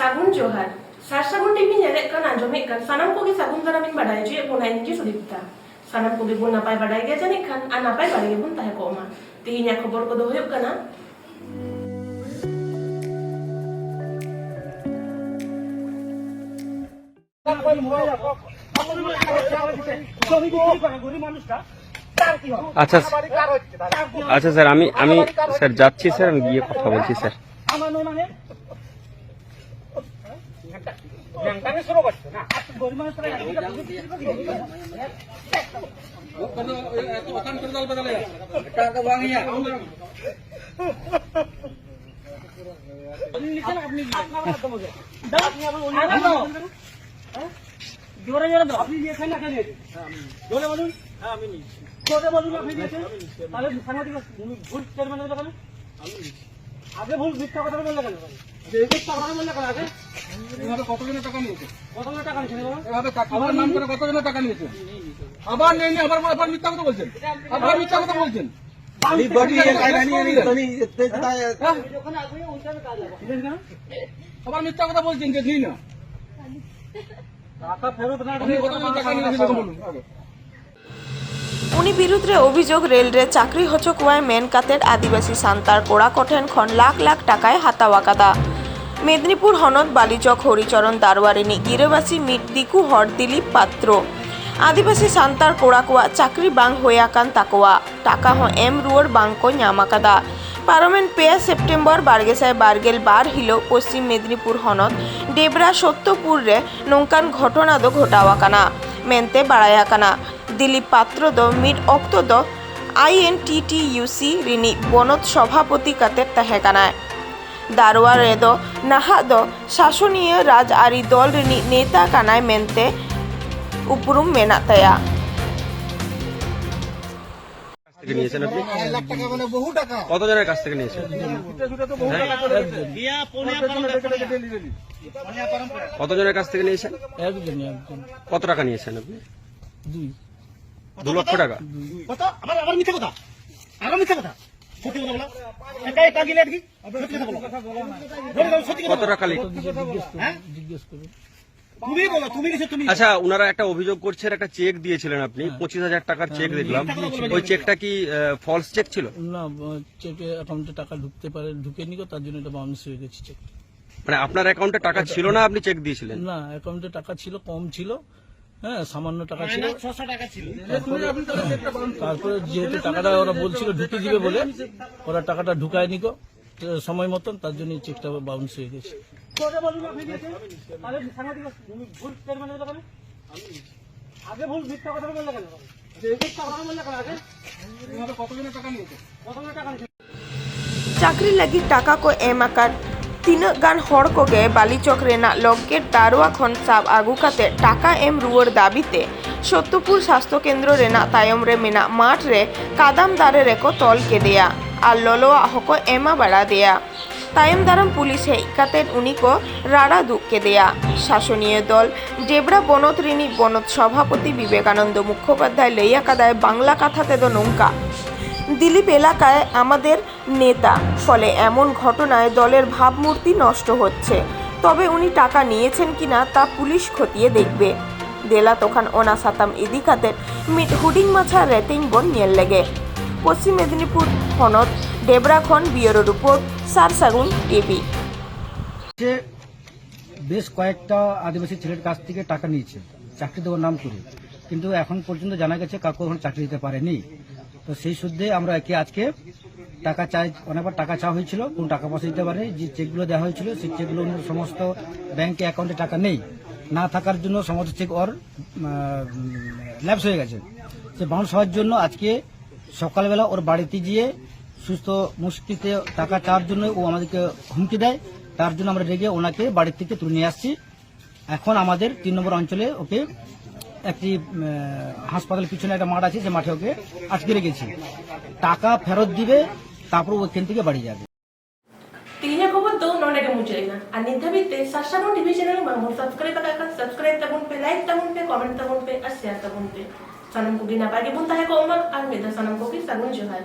Sagun Johar. Sagun TV nyelek kan anjomik kan sanam ko gi sagun daramin badai je punain ji sudipta. Sanam ko gi bun napai badai ge janik kan anapai badai ge bun tahe ko ma. Tihinya khobor ko do huyuk kana. আচ্ছা আচ্ছা sir আমি sir যাচ্ছি sir আমি গিয়ে কথা বলছি sir জোরে জোরে দাও আপনি নিয়েছেন না কেন জোরে বলুন হ্যাঁ আমি নিয়েছি জোরে বলুন আপনি নিয়েছেন তাহলে সাংবাদিক ভুল স্টেটমেন্ট দিল কেন আগে ভুল মিথ্যা কথা বললে কেন মিথ্যা কথা বললে কেন আগে এভাবে কতজনের টাকা নিয়েছে কতজনের টাকা নিয়েছে এভাবে আমার নাম করে কতজনের টাকা নিয়েছে আবার নেই আবার মিথ্যা কথা বলছেন আবার মিথ্যা কথা বলছেন আবার মিথ্যা কথা বলছেন যে দিই না উনি বিরুদ্ধে অভিযোগ রেলরে চাকরি হচকুয়ায় মেনকাতের আদিবাসী সান্তার কোড়া কঠেন খন লাখ লাখ টাকায় হাতাওয়াকাদা মেদিনীপুর হনদ বালিচক হরিচরণ দারওয়ারিনী গিরেবাসী মিট দিকু হর দিলীপ পাত্র আদিবাসী সান্তার কোড়াকুয়া চাকরি বাং হয়াকান তাকোয়া টাকা হ এম রুয়ার বাংকো ᱧᱟᱢᱟᱠᱟᱫᱟ পারমেন 2 সেপ্টেম্বর বারগেসায় বারগেল বার হিলো পশ্চিম মেদিনীপুর হনদ ডেবরা সত্যপুর রে নঙ্কান ঘটনা দো ঘটাওয়াকানা মেনতে বাড়ায়াকানা দিলীপ পাত্র দো মিড অক্ত দো INTTUC রিনি বনদ সভাপতি কাতের তাহেকানায় দারোয়া রে দো নাহা দো শাসনীয় রাজআরি দল রিনি নেতা কানায় মেনতে উপরুম মেনা তায়া নিয়েছেন আপনি কতজনের কাছ থেকে নিয়েছেন কতজনের কাছ থেকে নিয়েছেন কত টাকা নিয়েছেন আপনি 2 লক্ষ টাকা কত টাকা জিজ্ঞেস করুন আচ্ছা উনারা একটা অভিযোগ করছেন একটা চেক দিয়েছিলেন আপনি 25,000 টাকার চেক দেখলাম ওই চেকটা কি ফলস চেক ছিল না চেকে অ্যাকাউন্টে টাকা ঢুকতে পারে ঢুকেনি গো তার জন্য এটা বাউন্স হয়ে গেছে চেক মানে আপনার অ্যাকাউন্টে টাকা ছিল না আপনি চেক দিয়েছিলেন না অ্যাকাউন্টে টাকা ছিল কম ছিল হ্যাঁ সামান্য টাকা ছিল 600 টাকা ছিল তারপরে যেহেতু টাকাটা ওরা বলছিল ঢুকে দিবে বলে ওরা টাকাটা ঢুকায়নি গো সময় মতন তার জন্য চেকটা বাউন্স হয়ে গেছে আগে ভুল মিথ্যা কথা বললে কেন চাকরি লাগি টাকা কো এম আকার তিনাᱹᱜ গান হড় কোগে বালিচক রেনা লগ্গের দারোয়া খন সাব আগু কাতে টাকা এম রুয়ার দাবিতে সত্যপুর স্বাস্থ্য কেন্দ্র রেনা তায়ম রে মেনা মাঠ রে কাদাম দারে রেকো তল কেদেয়া আর ললোয়া হকো এমা বাড়া দেয়া তায়ম দারাম পুলিশ হেই কাতেন উনিকো রাড়া দুঃখে দেয়া শাসনীয় দল ডেবরা বনদ রিনি বনদ সভাপতি বিবেকানন্দ মুখোপাধ্যায় লইয়া কাদায় বাংলা কথাতে দো নৌকা দিলীপ এলাকায় আমাদের নেতা ফলে এমন ঘটনায় দলের ভাবমূর্তি নষ্ট হচ্ছে তবে উনি টাকা নিয়েছেন কিনা তা পুলিশ খতিয়ে দেখবে দেলা তখন ওনা সাতাম ইদিকাতের মিট হুডিং মাছা রেটিং বন নিয়ে লেগে পশ্চিম মেদিনীপুর হনদ ডেবরাখন বিউরো রিপোর্ট সারসাগুন টিভি বেশ কয়েকটা আদিবাসী ছেলের কাছ থেকে টাকা নিয়েছে চাকরি দেওয়ার নাম করে কিন্তু এখন পর্যন্ত জানা গেছে কাউকে এখন চাকরি দিতে পারেনি তো সেই সূত্রে আমরা আজকে টাকা চাই অনেকবার টাকা চাওয়া হয়েছিল কোন টাকা পয়সা দিতে পারে যে চেকগুলো দেওয়া হয়েছিল সেই চেকগুলো সমস্ত ব্যাংকে অ্যাকাউন্টে টাকা নেই না থাকার জন্য সমস্ত চেক ওর ল্যাপস হয়ে গেছে সে বাউন্স হওয়ার জন্য আজকে সকালবেলা ওর বাড়িতে গিয়ে সুস্থ মুশকিতে টাকা চাওয়ার জন্য ও আমাদেরকে হুমকি দেয় তার জন্য আমরা রেগে ওনাকে বাড়ির থেকে তুলে নিয়ে আসছি এখন আমাদের 3 নম্বর অঞ্চলে ওকে একটি হাসপাতালের পিছনে একটা মাঠ আছে যে মাঠে ওকে আটকে রেখেছি টাকা ফেরত দিবে তারপর ওখান থেকে বাড়ি যাবে Tihinya khobor do nonde ge muncul na ani dhabite Sasagun TV channel bang subscribe tabun pe like tabun pe comment tabun pe share tabun pe sanam ko gina pagi bun tahe ko umar ar meda sanam ko ki sagun johar